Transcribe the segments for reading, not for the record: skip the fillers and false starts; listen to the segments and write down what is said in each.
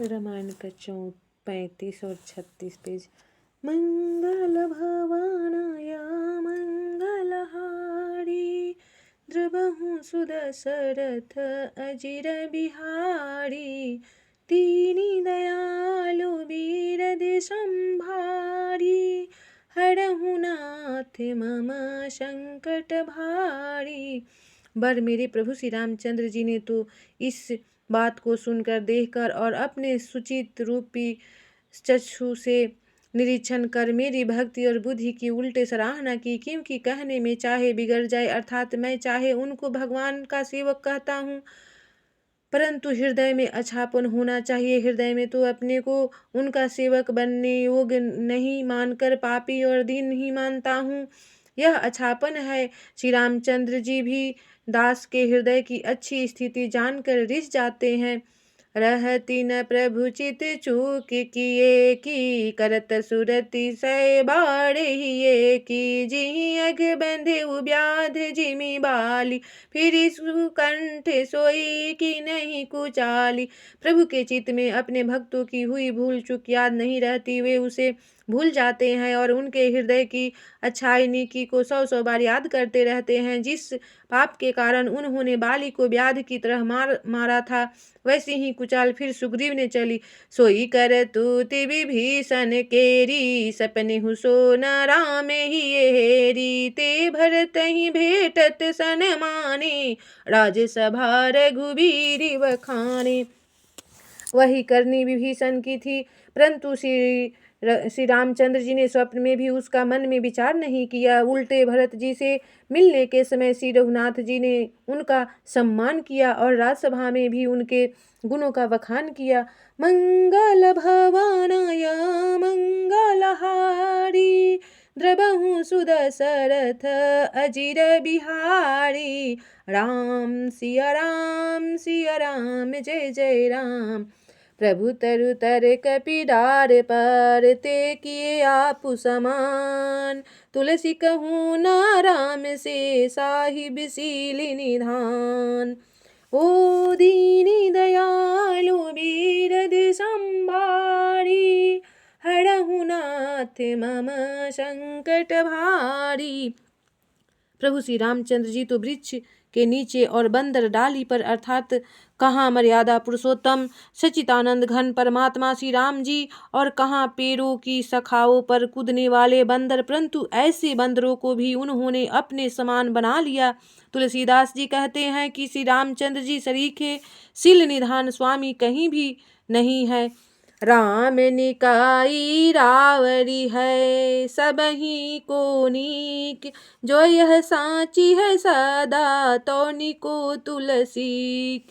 रामायण का 35 और 36 पेज। मंगल भवानाय मंगलहारी, द्रवहु सुदशरथ अजिर बिहारी, दीनी दयालु बीरद संभारी, हरहु नाथ मम संकट भारी। बर मेरे प्रभु श्री रामचंद्र जी ने तो इस बात को सुनकर, देखकर और अपने सुचित रूपी चक्षु से निरीक्षण कर मेरी भक्ति और बुद्धि की उल्टे सराहना की, क्योंकि कहने में चाहे बिगड़ जाए, अर्थात मैं चाहे उनको भगवान का सेवक कहता हूँ, परंतु हृदय में अच्छापन होना चाहिए। हृदय में तो अपने को उनका सेवक बनने योग्य नहीं मानकर पापी और दीन ही मानता हूँ, यह अच्छापन है। श्री रामचंद्र जी भी दास के हृदय की अच्छी स्थिति जानकर रिस जाते हैं। रहती न प्रभु चित चूक किए की, करत सुरति सै बाड़े हिये की, जिहि अघ बंधे व्याध जिमि बाली, फिर सुकंठ सोई की नहीं कुचाली। प्रभु के चित्त में अपने भक्तों की हुई भूल चूक याद नहीं रहती, वे उसे भूल जाते हैं और उनके हृदय की अच्छाई नेकी को 100 बार याद करते रहते हैं। जिस पाप के कारण उन्होंने बाली को व्याध की तरह मारा था, वैसे ही कुचाल फिर सुग्रीव ने चली। सोई कर तूति विभीषण केरी, सपने हुसो न राम ही हेरी, ते भरत ही भेटत सन माने, राजसभा रघुबीर बखाने। वही करनी विभीषण की थी, परंतु श्री रामचंद्र जी ने स्वप्न में भी उसका मन में विचार नहीं किया। उल्टे भरत जी से मिलने के समय श्री रघुनाथ जी ने उनका सम्मान किया और राजसभा में भी उनके गुणों का बखान किया। मंगल भवानाय मंगलहारी, द्रवहु सुदशरथ अजिर बिहारी, राम सिया राम जय जय राम। प्रभु तरु तर कपिडार पर, ते किए आप समान, तुलसी कहूँ ना राम से साहिब सील निधान। ओ दीनी दयालु बीरद संभारी, हरहु नाथ मम संकट भारी। प्रभु श्री रामचंद्र जी तो वृक्ष के नीचे और बंदर डाली पर, अर्थात कहाँ मर्यादा पुरुषोत्तम सचितानंद घन परमात्मा श्री राम जी, और कहाँ पेड़ों की शाखाओं पर कूदने वाले बंदर, परंतु ऐसे बंदरों को भी उन्होंने अपने समान बना लिया। तुलसीदास जी कहते हैं कि श्री रामचंद्र जी सरीखे शील निधान स्वामी कहीं भी नहीं है। राम निकाई रावरी है, सबही को नीक, जो यह साची है सदा, तो निको तुलसी।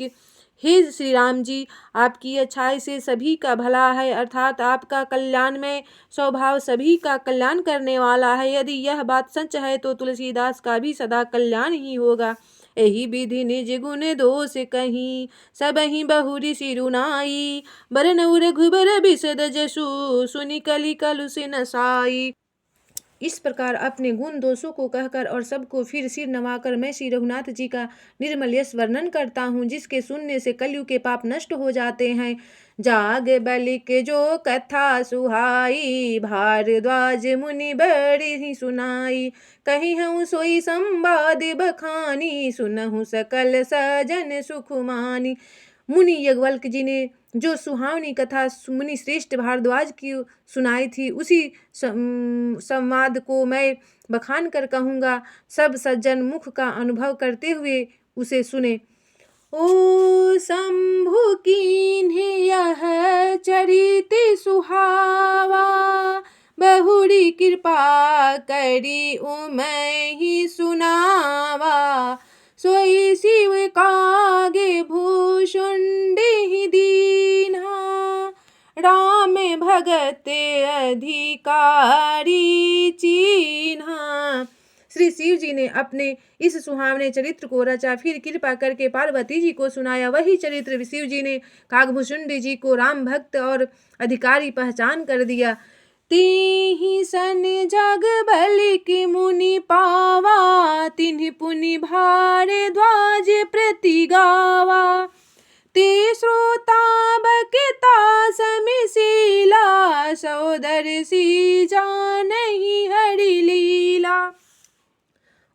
हे श्री राम जी, आपकी अच्छाई से सभी का भला है, अर्थात आपका कल्याण में स्वभाव सभी का कल्याण करने वाला है। यदि यह बात सच है तो तुलसीदास का भी सदा कल्याण ही होगा। एहि विधि निज गुण दोष कहीं, सबहि बहुरी सिरुनाई, बरनउ रघुबर बिसद जसु, सुनि कलि कलुष नसाई। इस प्रकार अपने गुण दोषों को कहकर और सबको फिर सिर नवाकर मैं श्री रघुनाथ जी का निर्मल यश वर्णन करता हूँ, जिसके सुनने से कलयुग के पाप नष्ट हो जाते हैं। जाग बलिक जो कथा सुहाई, भारद्वाज मुनि बड़ी ही सुनाई, कही हूँ सोई संवाद बखानी, सुनहु सकल सजन सुखमानी। मुनि यज्ञवल्क जी ने जो सुहावनी कथा मुनि श्रेष्ठ भारद्वाज की सुनाई थी, उसी संवाद को मैं बखान कर कहूँगा। सब सज्जन मुख का अनुभव करते हुए उसे सुने। ओ शंभु कीन्हे यह चरित सुहावा, बहुरी कृपा करी उमै ही सुनावा, सोई शिव कागे भूषुंडे ही दीन्हा, राम भगत अधिकारी चीन्हा। श्री शिव जी ने अपने इस सुहावने चरित्र को रचा, फिर कृपा करके पार्वती जी को सुनाया। वही चरित्र शिव जी ने कागभूषुंडी जी को राम भक्त और अधिकारी पहचान कर दिया। तिहि सन जग बलिक मुनि पावा, तिन्हि पुनि भारद्वाज प्रति गावा, ते श्रोता बकता दर्शी जानहि हरि लीला।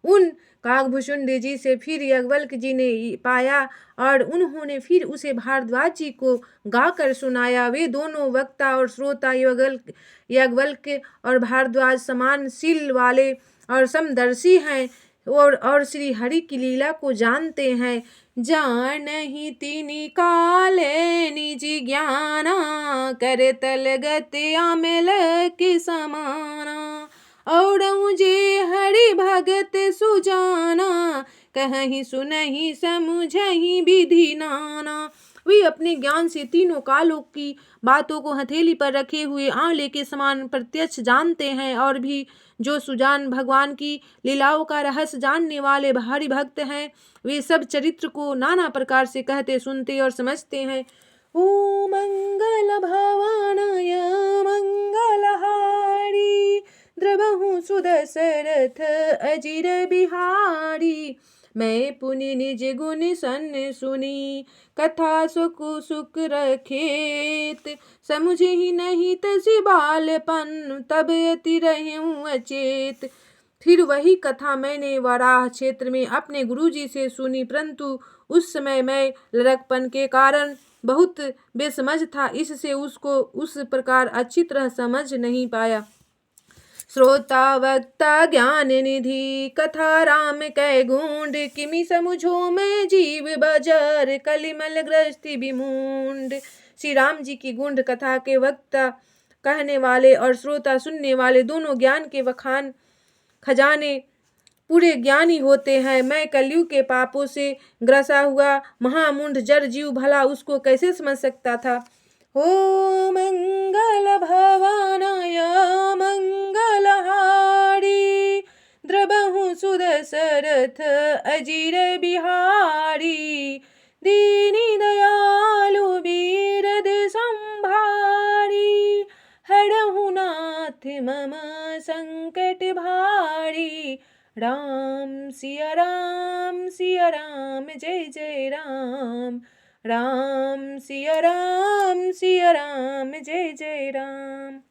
उन काकभूषुंड जी से फिर याज्ञवल्क्य जी ने पाया और उन्होंने फिर उसे भारद्वाज जी को गाकर सुनाया। वे दोनों वक्ता और श्रोता याज्ञवल्क्य और भारद्वाज समान शील वाले और समदर्शी हैं और श्री हरि की लीला को जानते हैं। जानहि तिनि काले निज ज्ञाना, करे तलगत आमेल के समाना। और जे हरि भगत सुजाना, कहहि सुनहि समुझहि विधि नाना। वे अपने ज्ञान से तीनों कालों की बातों को हथेली पर रखे हुए आंवले के समान प्रत्यक्ष जानते हैं और भी जो सुजान भगवान की लीलाओं का रहस्य जानने वाले हरि भक्त हैं, वे सब चरित्र को नाना प्रकार से कहते सुनते और समझते हैं। ओ मंगल भवानाय मंगलहारी, द्रवहु सुदशरथ अजिर बिहारी। मैं पुनि निज गुण सन सुनी, कथा सुख सुख रखेत। समुझे ही नहीं तसी बालपन, तब अति रहूं अचेत। फिर वही कथा मैंने वराह क्षेत्र में अपने गुरुजी से सुनी, परंतु उस समय मैं लड़कपन के कारण बहुत बेसमझ था, इससे उसको उस प्रकार अच्छी तरह समझ नहीं पाया। श्रोता वक्ता ज्ञान निधि, कथा राम कै गुंड। किमि समुझो मैं जीव बजर, कलिमल ग्रस्ति विमूंड। श्री राम जी की गुंड कथा के वक्ता कहने वाले और श्रोता सुनने वाले दोनों ज्ञान के वखान खजाने पूरे ज्ञानी होते हैं। मैं कलयुग के पापों से ग्रसा हुआ महामूढ़ जड़ जीव भला उसको कैसे समझ सकता था। ओ मंगल भवानाय मंगलहारी, द्रवहु सुदशरथ अजिर बिहारी। दीनि दयालु बीरद संभारी, हरहु नाथ मम संकट भारी। राम सिया राम जय जय राम। राम सिया राम जय जय राम।